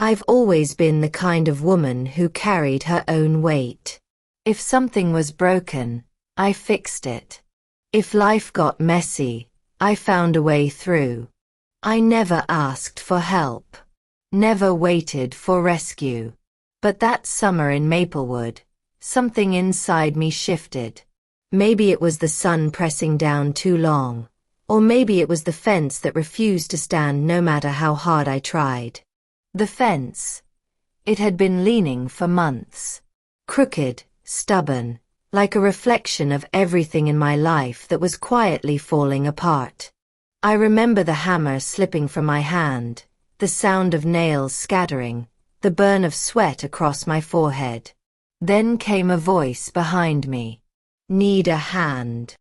I've always been the kind of woman who carried her own weight. If something was broken, I fixed it. If life got messy, I found a way through. I never asked for help. Never waited for rescue. But that summer in Maplewood, something inside me shifted. Maybe it was the sun pressing down too long, or maybe it was the fence that refused to stand no matter how hard I tried. The fence. It had been leaning for months. Crooked, stubborn, like a reflection of everything in my life that was quietly falling apart. I remember the hammer slipping from my hand, the sound of nails scattering, the burn of sweat across my forehead. Then came a voice behind me. Need a hand.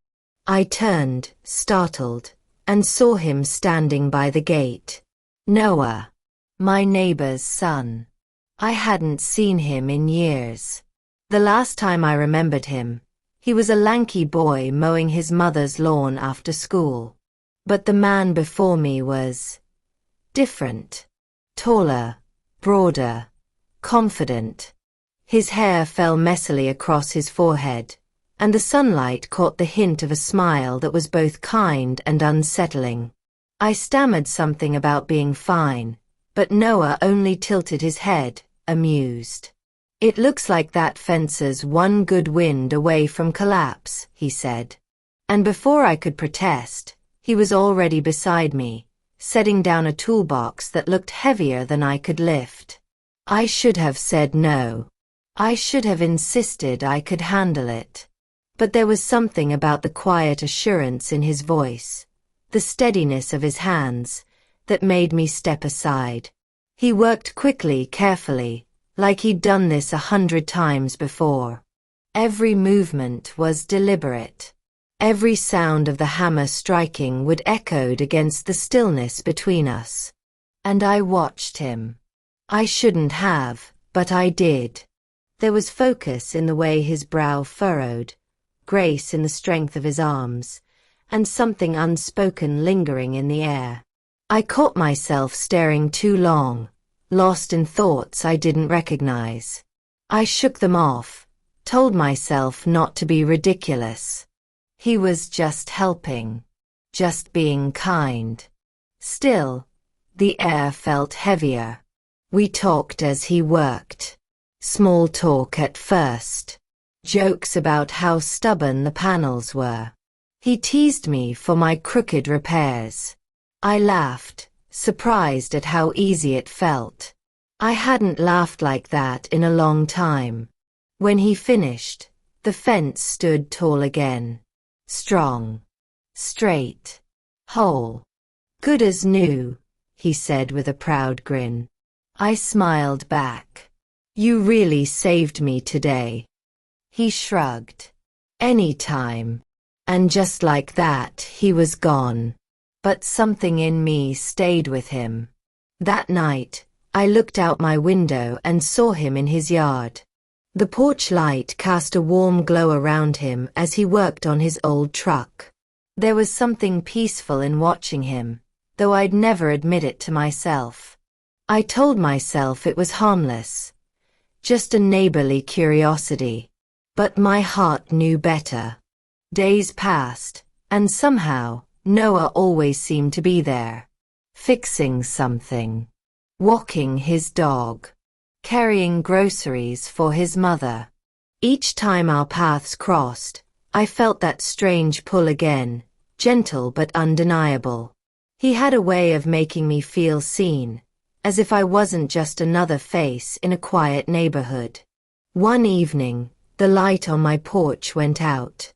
I turned, startled, and saw him standing by the gate. Noah. My neighbor's son. I hadn't seen him in years. The last time I remembered him, he was a lanky boy mowing his mother's lawn after school. But the man before me was different. Taller, broader, confident. His hair fell messily across his forehead, and the sunlight caught the hint of a smile that was both kind and unsettling. I stammered something about being fine, but Noah only tilted his head, amused. It looks like that fencer's one good wind away from collapse, he said. And before I could protest, he was already beside me, setting down a toolbox that looked heavier than I could lift. I should have said no. I should have insisted I could handle it. But there was something about the quiet assurance in his voice, the steadiness of his hands, that made me step aside. He worked quickly, carefully, like he'd done this 100 times before. Every movement was deliberate. Every sound of the hammer striking would echoed against the stillness between us. And I watched him. I shouldn't have, but I did. There was focus in the way his brow furrowed, grace in the strength of his arms, and something unspoken lingering in the air. I caught myself staring too long, lost in thoughts I didn't recognize. I shook them off, told myself not to be ridiculous. He was just helping, just being kind. Still, the air felt heavier. We talked as he worked. Small talk at first. Jokes about how stubborn the panels were. He teased me for my crooked repairs. I laughed, surprised at how easy it felt. I hadn't laughed like that in a long time. When he finished, the fence stood tall again. Strong. Straight. Whole. Good as new, he said with a proud grin. I smiled back. You really saved me today. He shrugged. Any time. And just like that, he was gone. But something in me stayed with him. That night, I looked out my window and saw him in his yard. The porch light cast a warm glow around him as he worked on his old truck. There was something peaceful in watching him, though I'd never admit it to myself. I told myself it was harmless, just a neighborly curiosity. But my heart knew better. Days passed, and somehow, Noah always seemed to be there. Fixing something. Walking his dog. Carrying groceries for his mother. Each time our paths crossed, I felt that strange pull again, gentle but undeniable. He had a way of making me feel seen, as if I wasn't just another face in a quiet neighborhood. One evening, the light on my porch went out.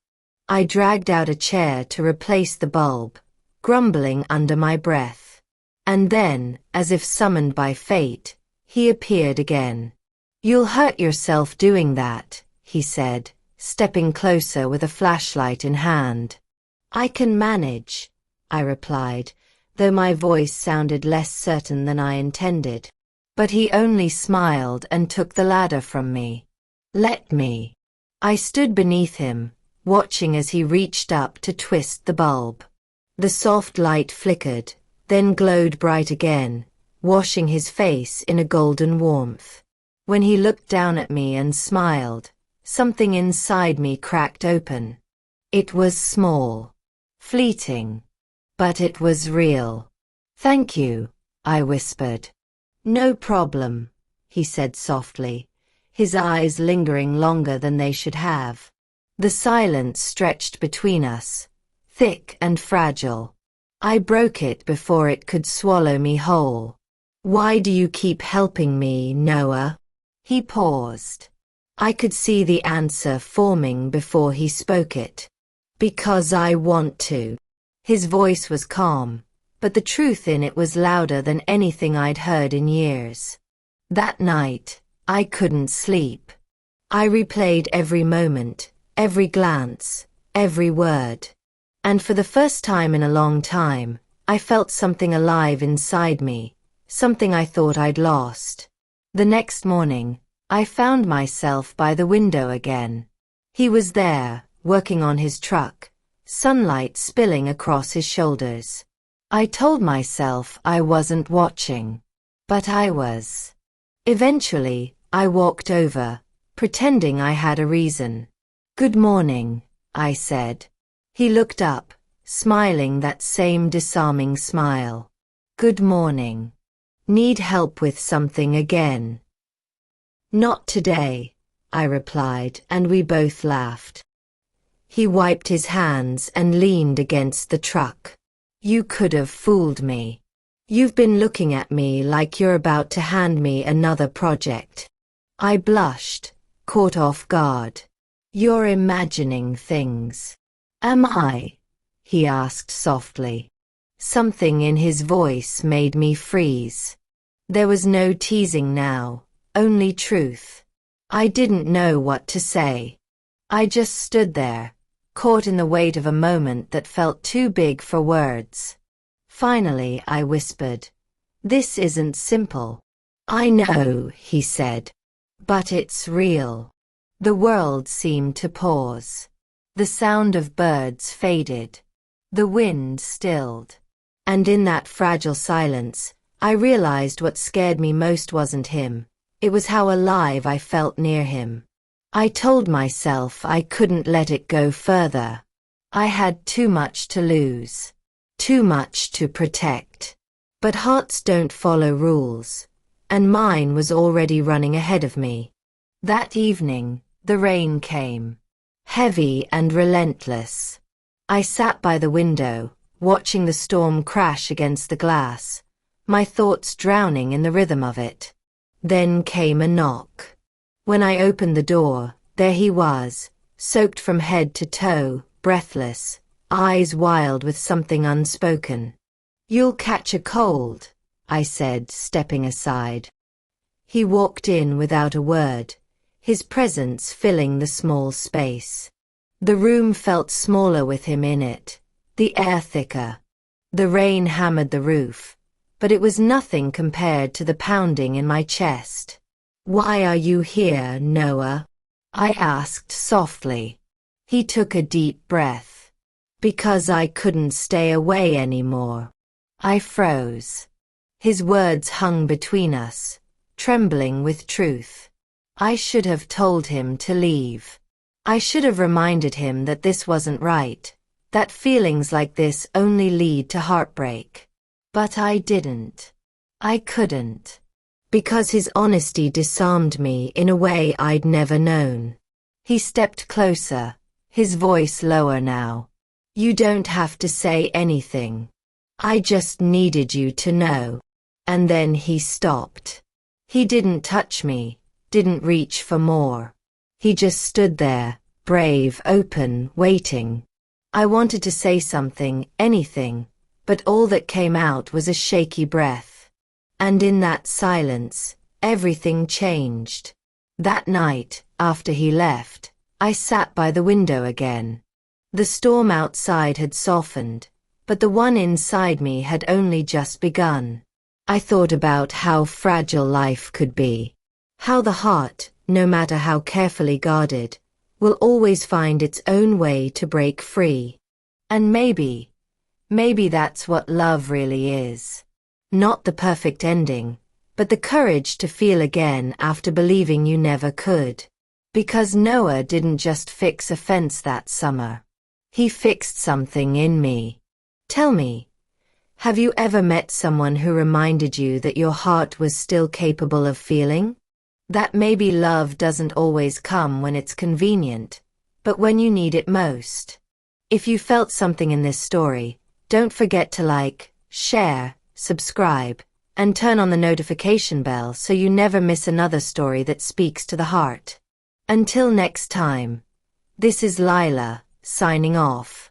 I dragged out a chair to replace the bulb, grumbling under my breath. And then, as if summoned by fate, he appeared again. You'll hurt yourself doing that, he said, stepping closer with a flashlight in hand. I can manage, I replied, though my voice sounded less certain than I intended. But he only smiled and took the ladder from me. Let me. I stood beneath him, watching as he reached up to twist the bulb. The soft light flickered, then glowed bright again, washing his face in a golden warmth. When he looked down at me and smiled, something inside me cracked open. It was small, fleeting, but it was real. "Thank you," I whispered. "No problem," he said softly, his eyes lingering longer than they should have. The silence stretched between us, thick and fragile. I broke it before it could swallow me whole. "Why do you keep helping me, Noah?" He paused. I could see the answer forming before he spoke it. "Because I want to." His voice was calm, but the truth in it was louder than anything I'd heard in years. That night, I couldn't sleep. I replayed every moment, every glance, every word. And for the first time in a long time, I felt something alive inside me, something I thought I'd lost. The next morning, I found myself by the window again. He was there, working on his truck, sunlight spilling across his shoulders. I told myself I wasn't watching, but I was. Eventually, I walked over, pretending I had a reason. "Good morning," I said. He looked up, smiling that same disarming smile. "Good morning. Need help with something again?" "Not today," I replied, and we both laughed. He wiped his hands and leaned against the truck. "You could have fooled me. You've been looking at me like you're about to hand me another project." I blushed, caught off guard. "You're imagining things." "Am I?" he asked softly. Something in his voice made me freeze. There was no teasing now, only truth. I didn't know what to say. I just stood there, caught in the weight of a moment that felt too big for words. Finally, I whispered, "This isn't simple." "I know," he said, "but it's real." The world seemed to pause. The sound of birds faded. The wind stilled. And in that fragile silence, I realized what scared me most wasn't him. It was how alive I felt near him. I told myself I couldn't let it go further. I had too much to lose. Too much to protect. But hearts don't follow rules. And mine was already running ahead of me. That evening, the rain came. Heavy and relentless. I sat by the window, watching the storm crash against the glass, my thoughts drowning in the rhythm of it. Then came a knock. When I opened the door, there he was, soaked from head to toe, breathless, eyes wild with something unspoken. "You'll catch a cold," I said, stepping aside. He walked in without a word, his presence filling the small space. The room felt smaller with him in it, the air thicker. The rain hammered the roof, but it was nothing compared to the pounding in my chest. "Why are you here, Noah?" I asked softly. He took a deep breath. "Because I couldn't stay away anymore." I froze. His words hung between us, trembling with truth. I should have told him to leave. I should have reminded him that this wasn't right, that feelings like this only lead to heartbreak. But I didn't. I couldn't. Because his honesty disarmed me in a way I'd never known. He stepped closer, his voice lower now. "You don't have to say anything. I just needed you to know." And then he stopped. He didn't touch me, didn't reach for more. He just stood there, brave, open, waiting. I wanted to say something, anything, but all that came out was a shaky breath. And in that silence, everything changed. That night, after he left, I sat by the window again. The storm outside had softened, but the one inside me had only just begun. I thought about how fragile life could be. How the heart, no matter how carefully guarded, will always find its own way to break free. And maybe that's what love really is. Not the perfect ending, but the courage to feel again after believing you never could. Because Noah didn't just fix a fence that summer. He fixed something in me. Tell me, have you ever met someone who reminded you that your heart was still capable of feeling? That maybe love doesn't always come when it's convenient, but when you need it most. If you felt something in this story, don't forget to like, share, subscribe, and turn on the notification bell so you never miss another story that speaks to the heart. Until next time, this is Lila, signing off.